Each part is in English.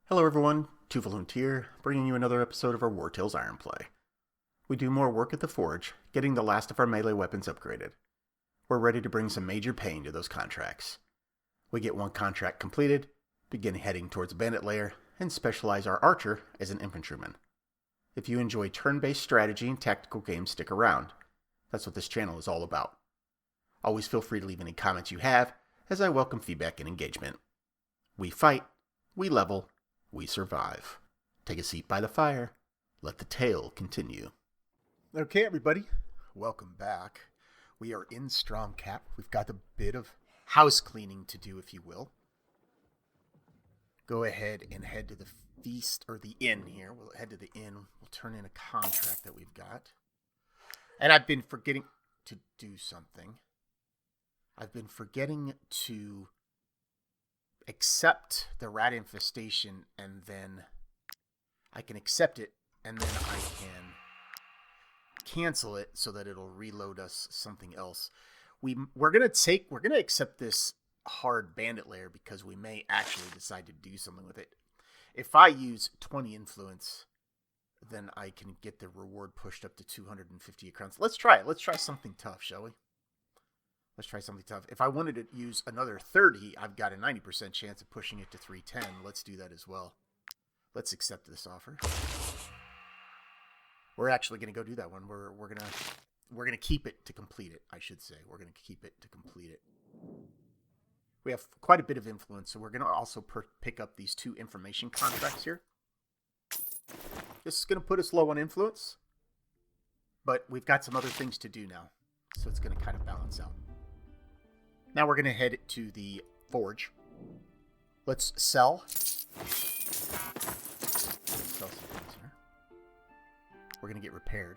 Hello everyone, Tuvalunt here, bringing you another episode of our Wartales Ironplay. We do more work at the Forge, getting the last of our melee weapons upgraded. We're ready to bring some major pain to those contracts. We get one contract completed, begin heading towards Bandit Lair, and specialize our archer as an infantryman. If you enjoy turn-based strategy and tactical games, stick around. That's what this channel is all about. Always feel free to leave any comments you have, as I welcome feedback and engagement. We fight, we level, we survive. Take a seat by the fire. Let the tale continue. Okay, everybody. Welcome back. We are in Strong Cap. We've got a bit of house cleaning to do, if you will. Go ahead and head to the feast, or the inn here. We'll head to the inn. We'll turn in a contract that we've got. And I've been forgetting to do something. I've been forgetting to accept the rat infestation, and then I can accept it, and then I can cancel it so that it'll reload us something else. We're gonna accept this hard bandit layer because we may actually decide to do something with it. If I use 20 influence, then I can get the reward pushed up to 250 crowns. Let's try it. Let's try something tough, shall we? Let's try something tough. If I wanted to use another 30, I've got a 90% chance of pushing it to 310. Let's do that as well. Let's accept this offer. We're actually going to go do that one. We're going to keep it to complete it, I should say. We're going to keep it to complete it. We have quite a bit of influence, so we're going to also pick up these two information contracts here. This is going to put us low on influence, but we've got some other things to do now, so it's going to kind of balance out. Now we're going to head to the Forge. Let's sell. Sell some things here. We're going to get repaired.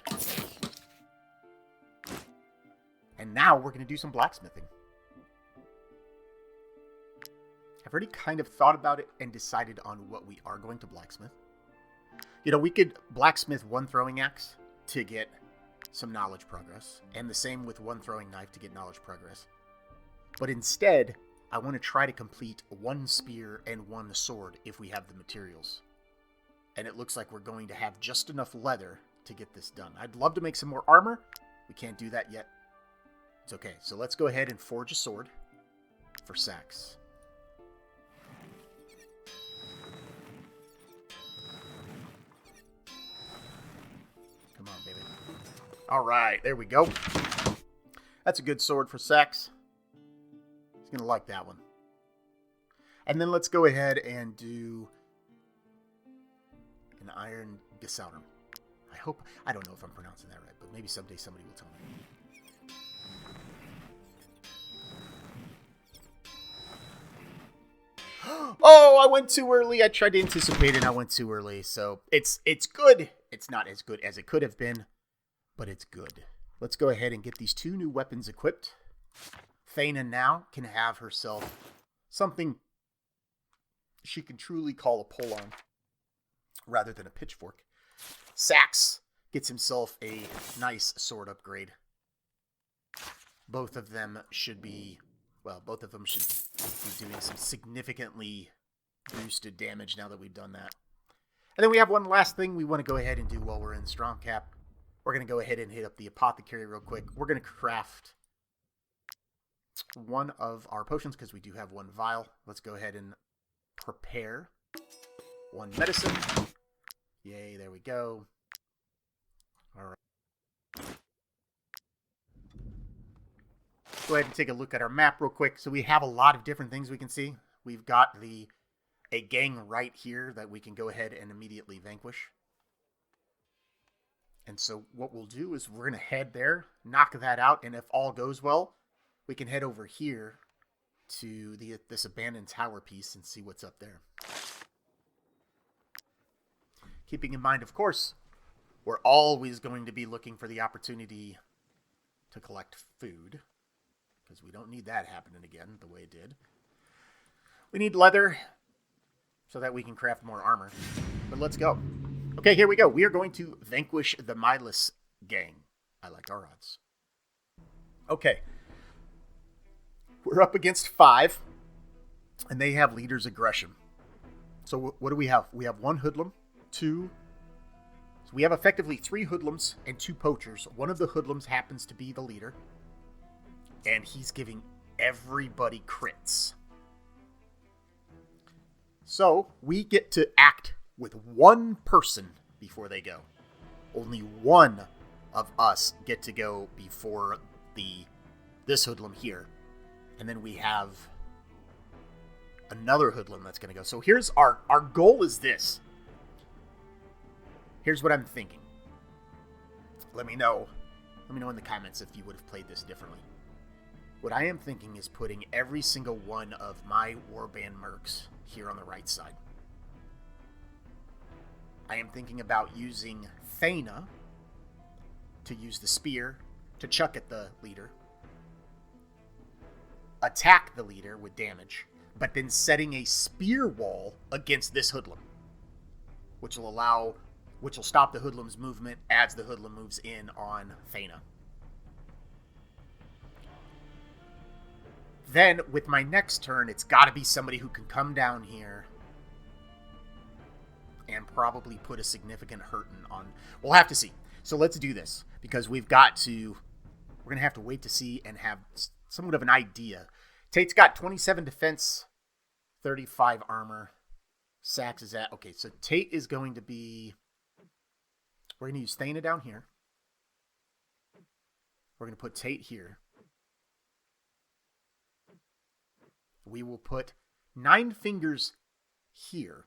And now we're going to do some blacksmithing. I've already kind of thought about it and decided on what we are going to blacksmith. You know, we could blacksmith one throwing axe to get some knowledge progress, and the same with one throwing knife to get knowledge progress. But instead, I want to try to complete one spear and one sword if we have the materials. And it looks like we're going to have just enough leather to get this done. I'd love to make some more armor. We can't do that yet. It's okay. So let's go ahead and forge a sword for Sax. Come on, baby. All right, there we go. That's a good sword for Sax. He's going to like that one. And then let's go ahead and do an iron gesautum. I don't know if I'm pronouncing that right, but maybe someday somebody will tell me. Oh, I went too early. I tried to anticipate it. I went too early. So it's good. It's not as good as it could have been, but it's good. Let's go ahead and get these two new weapons equipped. Thana now can have herself something she can truly call a polearm rather than a pitchfork. Sax gets himself a nice sword upgrade. Both of them should be doing some significantly boosted damage now that we've done that. And then we have one last thing we want to go ahead and do while we're in Strong Cap. We're going to go ahead and hit up the apothecary real quick. We're going to craft one of our potions because we do have one vial. Let's go ahead and prepare one medicine. Yay, there we go. All right. Go ahead and take a look at our map real quick. So we have a lot of different things we can see. We've got a gang right here that we can go ahead and immediately vanquish. And so what we'll do is we're going to head there, knock that out, and if all goes well, we can head over here to this abandoned tower piece and see what's up there. Keeping in mind, of course, we're always going to be looking for the opportunity to collect food, because we don't need that happening again the way it did. We need leather so that we can craft more armor. But let's go. Okay, here we go. We are going to vanquish the Milus gang. I like our odds. Okay. We're up against 5, and they have leader's aggression. So what do we have? We have 1 hoodlum, 2... So we have effectively 3 hoodlums and 2 poachers. One of the hoodlums happens to be the leader. And he's giving everybody crits. So we get to act with 1 person before they go. Only 1 of us get to go before this hoodlum here. And then we have another hoodlum that's going to go. So here's our goal is this. Here's what I'm thinking. Let me know in the comments if you would have played this differently. What I am thinking is putting every single one of my warband mercs here on the right side. I am thinking about using Thana to use the spear to chuck at the leader. Attack the leader with damage, but then setting a spear wall against this hoodlum, which will stop the hoodlum's movement as the hoodlum moves in on Thana. Then, with my next turn, it's got to be somebody who can come down here and probably put a significant hurting on... We'll have to see. So let's do this, because we're going to have to wait to see and have somewhat of an idea. Tate's got 27 defense, 35 armor. Sax is at... Okay, so Tate is going to be... We're going to use Thana down here. We're going to put Tate here. We will put 9 Fingers here,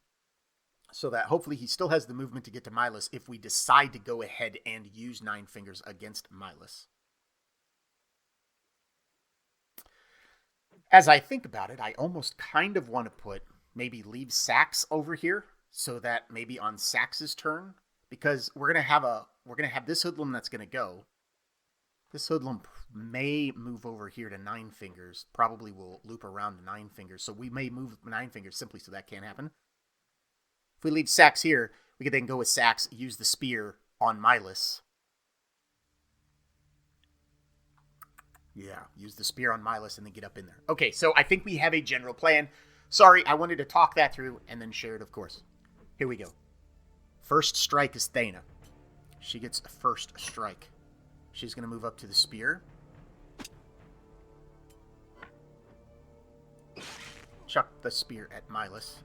so that hopefully he still has the movement to get to Milus if we decide to go ahead and use 9 Fingers against Milus. As I think about it, I almost kind of want to maybe leave Sax over here, so that maybe on Sax's turn, because we're gonna have this hoodlum that's gonna go. This hoodlum may move over here to 9 Fingers. Probably will loop around to 9 Fingers. So we may move 9 Fingers simply so that can't happen. If we leave Sax here, we can then go with Sax, use the spear on Milus. Yeah, use the spear on Milus and then get up in there. Okay, so I think we have a general plan. Sorry, I wanted to talk that through and then share it, of course. Here we go. First strike is Thana. She gets a first strike. She's going to move up to the spear. Chuck the spear at Milus.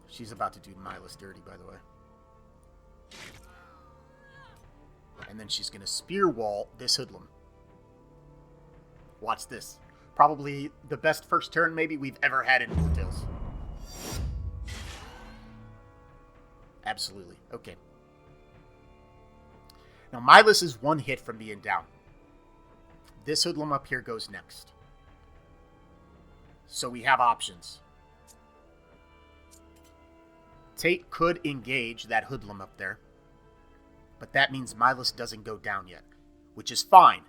She's about to do Milus dirty, by the way. And then she's going to spear wall this hoodlum. Watch this. Probably the best first turn maybe we've ever had in Wartales. Absolutely. Okay. Now, Milus is 1 hit from being down. This hoodlum up here goes next. So we have options. Tate could engage that hoodlum up there. But that means Milus doesn't go down yet. Which is fine,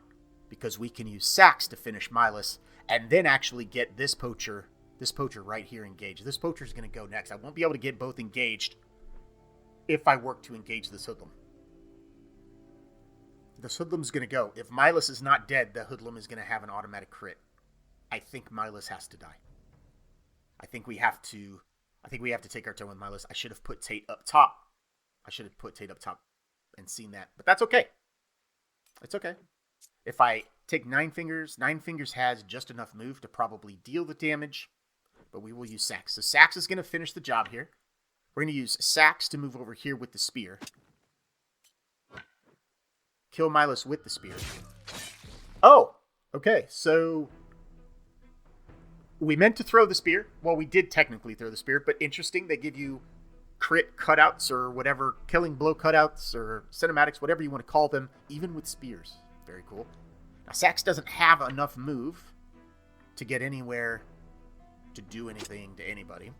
because we can use Sax to finish Milus, and then actually get this poacher right here engaged. This poacher is going to go next. I won't be able to get both engaged if I work to engage this hoodlum. This hoodlum's going to go. If Milus is not dead, the hoodlum is going to have an automatic crit. I think Milus has to die. I think we have to take our turn with Milus. I should have put Tate up top. And seen that. But that's okay. It's okay. If I take 9 Fingers, 9 Fingers has just enough move to probably deal the damage. But we will use Sax. So Sax is going to finish the job here. We're going to use Sax to move over here with the spear. Kill Milus with the spear. Oh, okay. So we meant to throw the spear. Well, we did technically throw the spear, but interesting. They give you crit cutouts or whatever, killing blow cutouts or cinematics, whatever you want to call them, even with spears. Very cool. Now, Sax doesn't have enough move to get anywhere to do anything to anybody.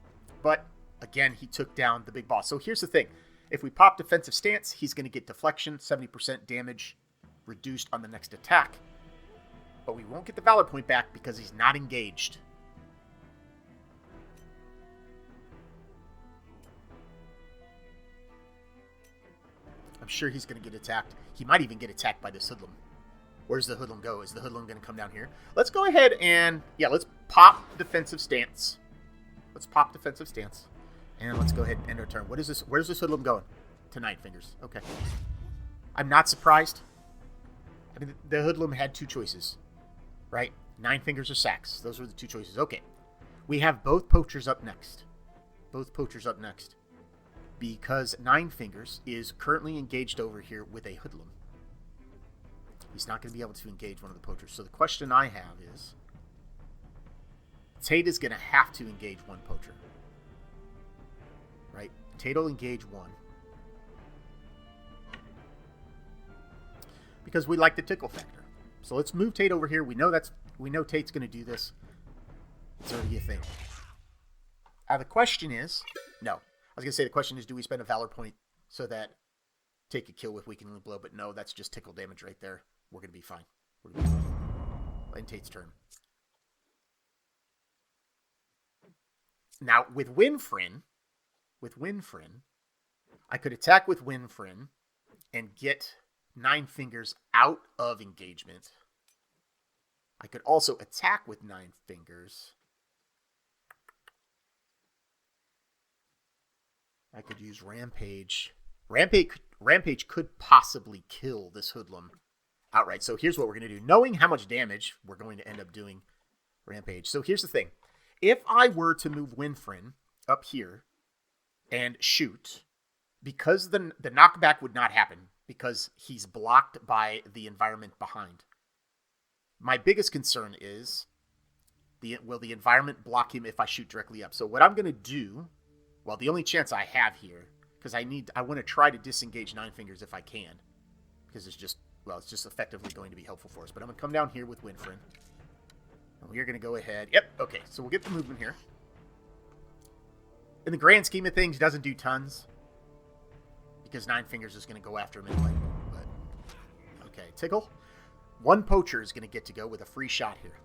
But, again, he took down the big boss. So here's the thing. If we pop defensive stance, he's going to get deflection, 70% damage reduced on the next attack. But we won't get the Valor point back because he's not engaged. I'm sure he's going to get attacked. He might even get attacked by this hoodlum. Where's the hoodlum go? Is the hoodlum going to come down here? Let's go ahead and, let's pop defensive stance. Let's pop defensive stance. And let's go ahead and end our turn. What is this? Where's this hoodlum going? To 9 fingers. Okay. I'm not surprised. I mean, the hoodlum had 2 choices, right? 9 fingers or sacks. Those were the 2 choices. Okay. We have both poachers up next. Both poachers up next. Because 9 fingers is currently engaged over here with a hoodlum. He's not going to be able to engage one of the poachers. So the question I have is, Tate is going to have to engage one poacher. Right? Tate will engage one. Because we like the tickle factor. So let's move Tate over here. We know Tate's going to do this. It's already a thing. The question is, no. I was going to say the question is, do we spend a Valor point so that Tate could kill with weakening blow? But no, that's just tickle damage right there. We're going to be fine. We're going to be fine. And Tate's turn. Now, with Wynfryn, I could attack with Wynfryn and get 9 fingers out of engagement. I could also attack with 9 fingers. I could use Rampage. Rampage could possibly kill this hoodlum outright. So here's what we're going to do. Knowing how much damage we're going to end up doing Rampage. So here's the thing. If I were to move Wynfryn up here and shoot, because the knockback would not happen, because he's blocked by the environment behind. My biggest concern is, will the environment block him if I shoot directly up? So what I'm going to do, well, the only chance I have here, because I want to try to disengage 9 fingers if I can, because it's just effectively going to be helpful for us. But I'm going to come down here with Wynfryn. And we're going to go ahead. Yep, okay, so we'll get the movement here. In the grand scheme of things, doesn't do tons, because 9 fingers is going to go after him anyway. But okay, tickle. 1 poacher is going to get to go with a free shot here.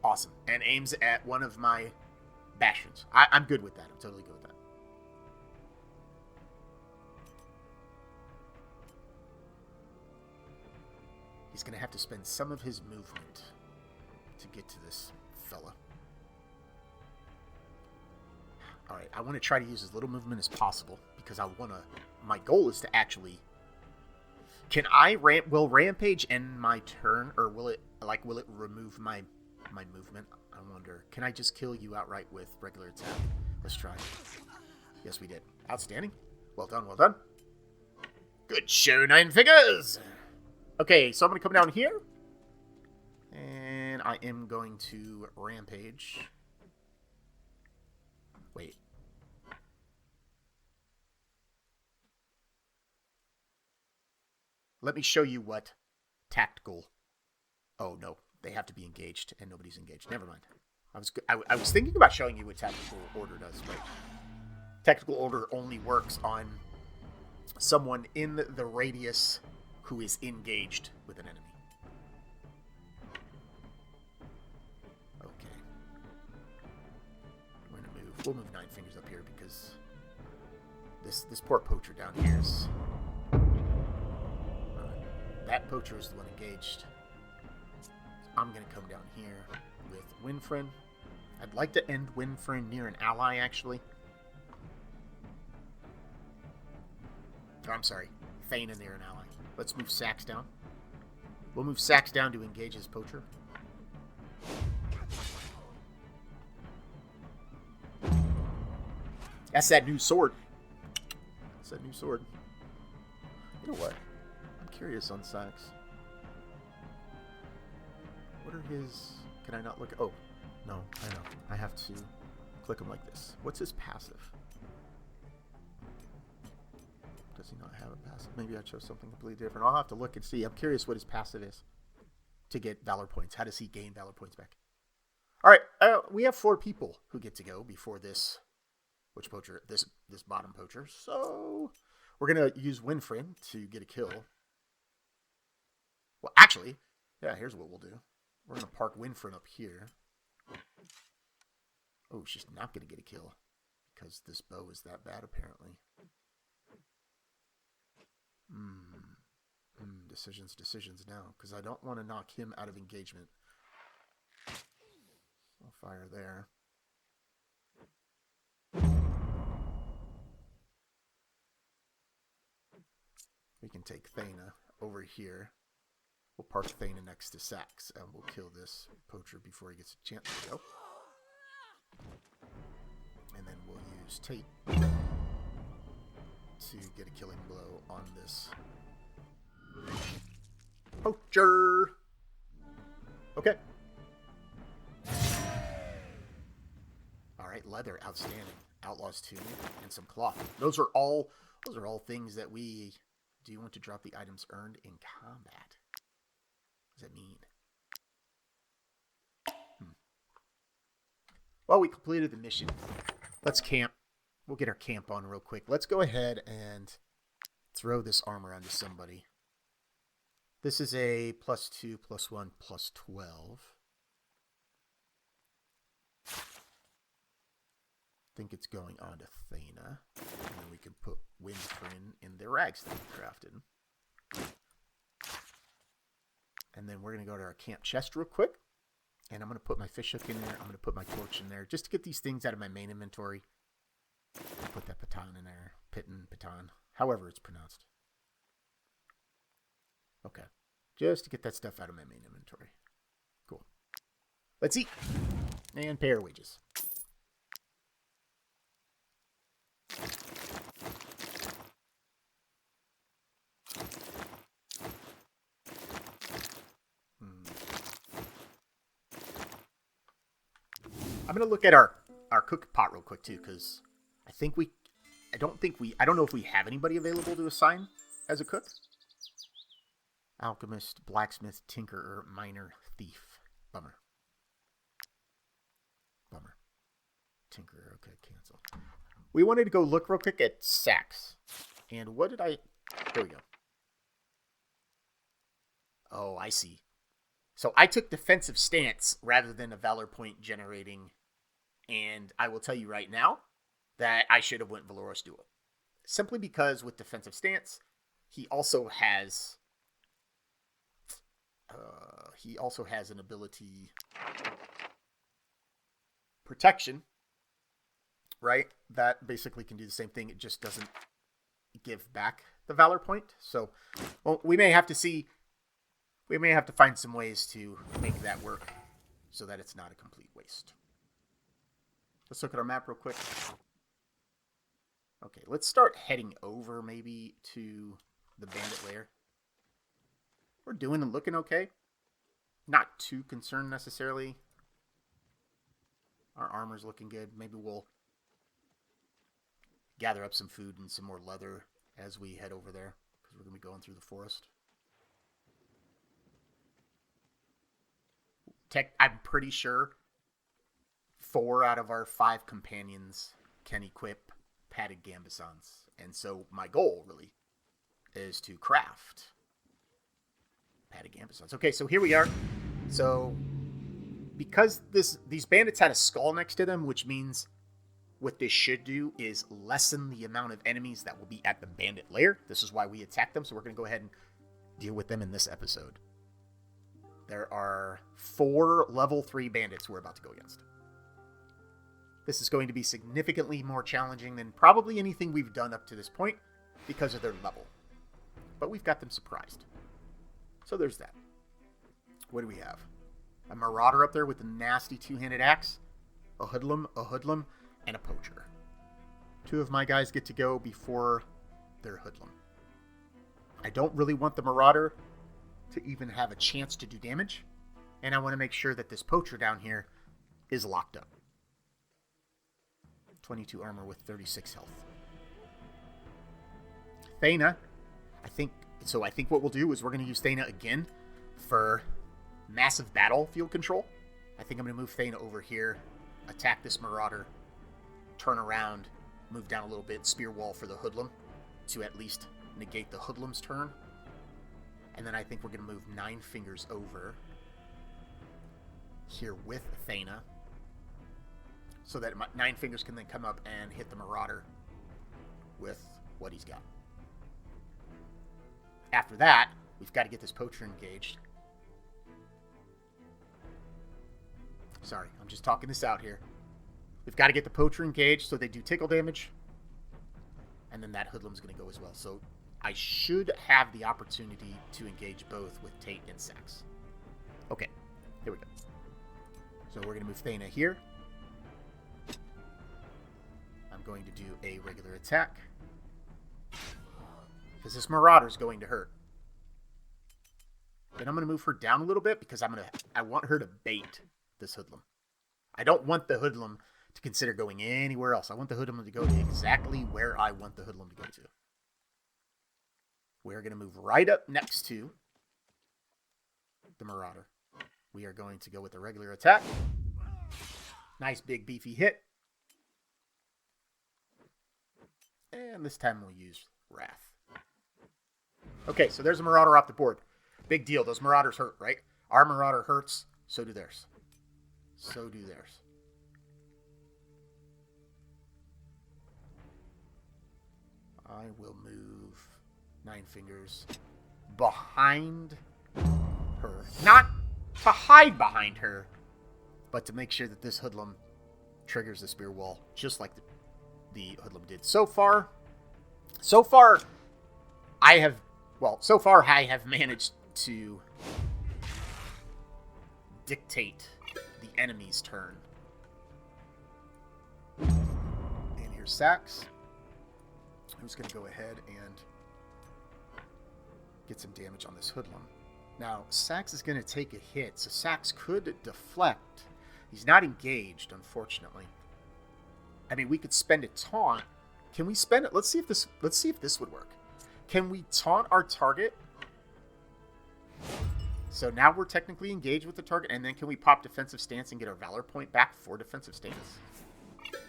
Awesome. And aims at one of my bastions. I'm good with that. I'm totally good with that. He's going to have to spend some of his movement to get to this fella. Alright, I want to try to use as little movement as possible, because my goal is to actually... Will Rampage end my turn, or will it remove my movement? I wonder. Can I just kill you outright with regular attack? Let's try. Yes, we did. Outstanding. Well done, well done. Good show, 9 fingers! Okay, so I'm going to come down here. And I am going to Rampage. Wait. Let me show you what tactical... Oh, no. They have to be engaged, and nobody's engaged. Never mind. I was thinking about showing you what tactical order does, but tactical order only works on someone in the radius who is engaged with an enemy. Okay. We're going to move. We'll move 9 fingers up here because this poor poacher down here is... That poacher is the one engaged. I'm going to come down here with Wynfryn. I'd like to end Wynfryn near an ally, actually. Oh, I'm sorry. Thane near an ally. Let's move Sax down. We'll move Sax down to engage his poacher. That's that new sword. That's that new sword. You know what? I'm curious on Sax. What are his... Can I not look... Oh, no, I know. I have to click him like this. What's his passive? Does he not have a passive? Maybe I chose something completely different. I'll have to look and see. I'm curious what his passive is to get Valor points. How does he gain Valor points back? All right, we have 4 people who get to go before this... Which poacher? This bottom poacher. So we're going to use Wynfryn to get a kill. Well, actually, yeah, here's what we'll do. We're going to park Wynfryn up here. Oh, she's not going to get a kill because this bow is that bad, apparently. Decisions now, because I don't want to knock him out of engagement. I'll fire there. We can take Thana over here. We'll park Thana next to Sax, and we'll kill this poacher before he gets a chance to go. And then we'll use Tate to get a killing blow on this poacher. Okay. Alright, leather, outstanding. Outlaws tunic and some cloth. Those are all things that we do want to drop the items earned in combat. What does that mean? Well, we completed the mission. Let's camp. We'll get our camp on real quick. Let's go ahead and throw this armor onto somebody. This is a +2, +1, +12. I think it's going on to Thana. And then we can put Wynfryn in the rags that we crafted. And then we're going to go to our camp chest real quick. And I'm going to put my fishhook in there. I'm going to put my torch in there just to get these things out of my main inventory. Put that baton in there. Baton. However it's pronounced. Okay. Just to get that stuff out of my main inventory. Cool. Let's eat. And pay our wages. I'm going to look at our cook pot real quick, too, because I don't know if we have anybody available to assign as a cook. Alchemist, blacksmith, tinkerer, miner, thief. Bummer. Tinkerer, okay, cancel. We wanted to go look real quick at Sax. And what did I... There we go. Oh, I see. So I took defensive stance rather than a valor point generating. And I will tell you right now that I should have went Valorous Duel. Simply because with defensive stance, he also has an ability protection, right? That basically can do the same thing. It just doesn't give back the valor point. So, well, we may have to see. We may have to find some ways to make that work so that it's not a complete waste. Let's look at our map real quick. Okay, let's start heading over maybe to the bandit lair. We're doing and looking okay. Not too concerned necessarily. Our armor's looking good. Maybe we'll gather up some food and some more leather as we head over there, because we're going to be going through the forest. I'm pretty sure 4 out of our 5 companions can equip padded gambesons. And so my goal, really, is to craft padded gambesons. Okay, so here we are. So, because these bandits had a skull next to them, which means what this should do is lessen the amount of enemies that will be at the bandit lair. This is why we attacked them, so we're going to go ahead and deal with them in this episode. There are 4 level 3 bandits we're about to go against. This is going to be significantly more challenging than probably anything we've done up to this point because of their level. But we've got them surprised. So there's that. What do we have? A marauder up there with a nasty 2-handed axe, a hoodlum, and a poacher. 2 of my guys get to go before their hoodlum. I don't really want the marauder to even have a chance to do damage, and I want to make sure that this poacher down here is locked up. 22 armor with 36 health. Thana, I think what we'll do is we're going to use Thana again for massive battlefield control. I think I'm going to move Thana over here, attack this marauder, turn around, move down a little bit, spear wall for the hoodlum to at least negate the hoodlum's turn. And then I think we're going to move 9 fingers over here with Thana so that 9 fingers can then come up and hit the marauder with what he's got. After that, we've got to get this poacher engaged. Sorry, I'm just talking this out here. We've got to get the poacher engaged so they do tickle damage. And then that hoodlum's going to go as well. So I should have the opportunity to engage both with Tate and Sax. Okay, here we go. So we're going to move Thana here. I'm going to do a regular attack. Because this Marauder's going to hurt. Then I'm going to move her down a little bit because I want her to bait this hoodlum. I don't want the hoodlum to consider going anywhere else. I want the hoodlum to go to exactly where I want the hoodlum to go to. We're going to move right up next to the Marauder. We are going to go with a regular attack. Nice big beefy hit. And this time we'll use Wrath. Okay, so there's a Marauder off the board. Big deal. Those Marauders hurt, right? Our Marauder hurts. So do theirs. So do theirs. I will move Nine Fingers behind her. Not to hide behind her, but to make sure that this hoodlum triggers the spear wall, just like the hoodlum did. So far, I have managed to dictate the enemy's turn. And here's Sax, who's going to go ahead and get some damage on this hoodlum. Now, Sax is going to take a hit, so Sax could deflect. He's not engaged, unfortunately. I mean, we could spend a taunt. Can we spend it? Let's see if this would work. Can we taunt our target? So now we're technically engaged with the target, and then can we pop defensive stance and get our valor point back for defensive stance?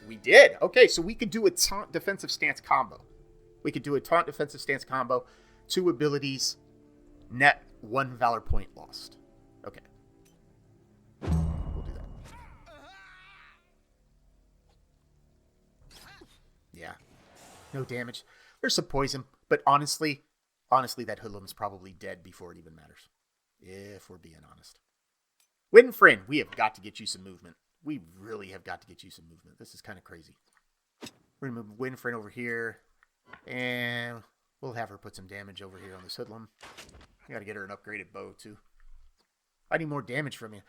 We did. Okay, so we could do a taunt defensive stance combo. We could do a taunt defensive stance combo. 2 abilities, net 1 valor point lost. Okay. We'll do that. Yeah. No damage. There's some poison, but honestly, that hoodlum's probably dead before it even matters. If we're being honest. Wynfryn, we have got to get you some movement. We really have got to get you some movement. This is kind of crazy. We're going to move Wynfryn over here. And we'll have her put some damage over here on this hoodlum. I got to get her an upgraded bow, too. I need more damage from you.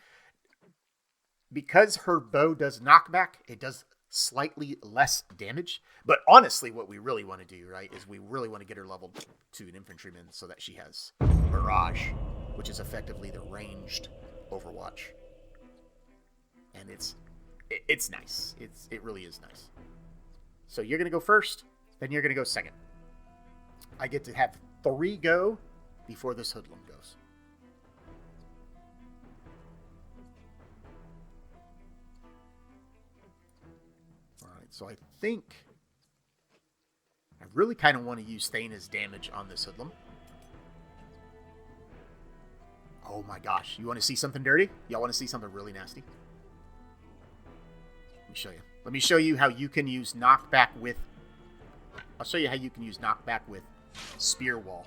Because her bow does knockback, it does slightly less damage. But honestly, what we really want to do, right, is we really want to get her leveled to an infantryman so that she has Barrage, which is effectively the ranged Overwatch. And it's nice. It really is nice. So you're going to go first, then you're going to go second. I get to have 3 go before this hoodlum goes. All right, so I think I really kind of want to use Thana's damage on this hoodlum. Oh my gosh, you want to see something dirty? Y'all want to see something really nasty? Let me show you. Let me show you how you can use knockback with... I'll show you how you can use knockback with Spear Wall.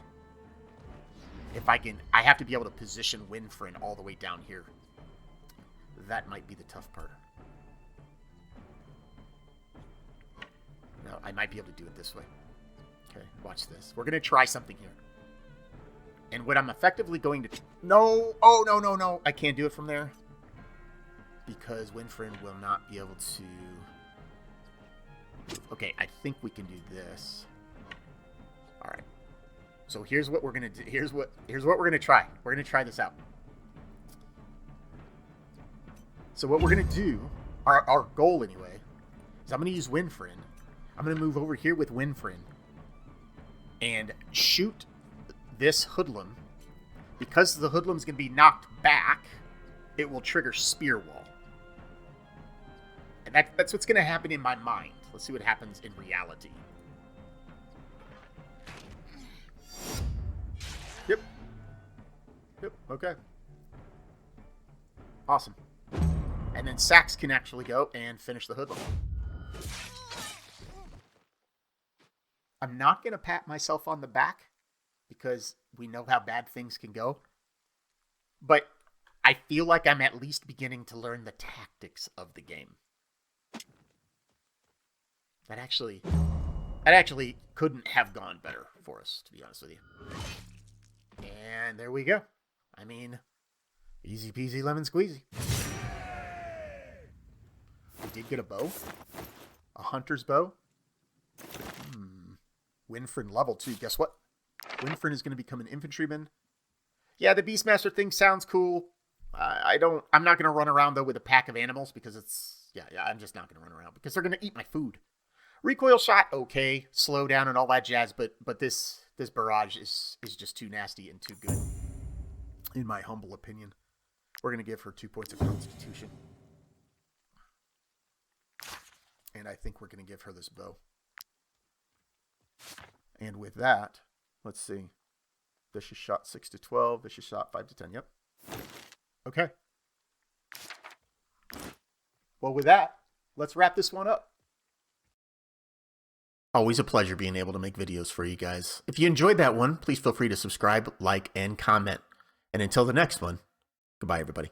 If I can... I have to be able to position Wynfryn all the way down here. That might be the tough part. No, I might be able to do it this way. Okay, watch this. We're going to try something here. And what I'm effectively going to... No! Oh, no, no, no. I can't do it from there. Because Wynfryn will not be able to... Okay, I think we can do this. Alright. So here's what we're going to do. Here's what we're going to try. We're going to try this out. So what we're going to do, our goal anyway, is I'm going to use Wynfryn. I'm going to move over here with Wynfryn and shoot this hoodlum. Because the hoodlum's going to be knocked back, it will trigger Spear Wall. And that's what's going to happen in my mind. Let's see what happens in reality. Yep. Yep, okay. Awesome. And then Sax can actually go and finish the hoodlum. I'm not going to pat myself on the back because we know how bad things can go. But I feel like I'm at least beginning to learn the tactics of the game. That actually couldn't have gone better for us, to be honest with you. And there we go. I mean, easy peasy lemon squeezy. We did get a bow. A hunter's bow. Wynfryn level 2. Guess what? Wynfryn is going to become an infantryman. Yeah, the Beastmaster thing sounds cool. I'm not going to run around, though, with a pack of animals because it's... Yeah, I'm just not going to run around because they're going to eat my food. Recoil shot, okay. Slow down and all that jazz, but this barrage is just too nasty and too good, in my humble opinion. We're going to give her 2 points of Constitution. And I think we're going to give her this bow. And with that, let's see. This is shot 6 to 12. This is shot 5 to 10. Yep. Okay. Well, with that, let's wrap this one up. Always a pleasure being able to make videos for you guys. If you enjoyed that one, please feel free to subscribe, like, and comment. And until the next one, goodbye, everybody.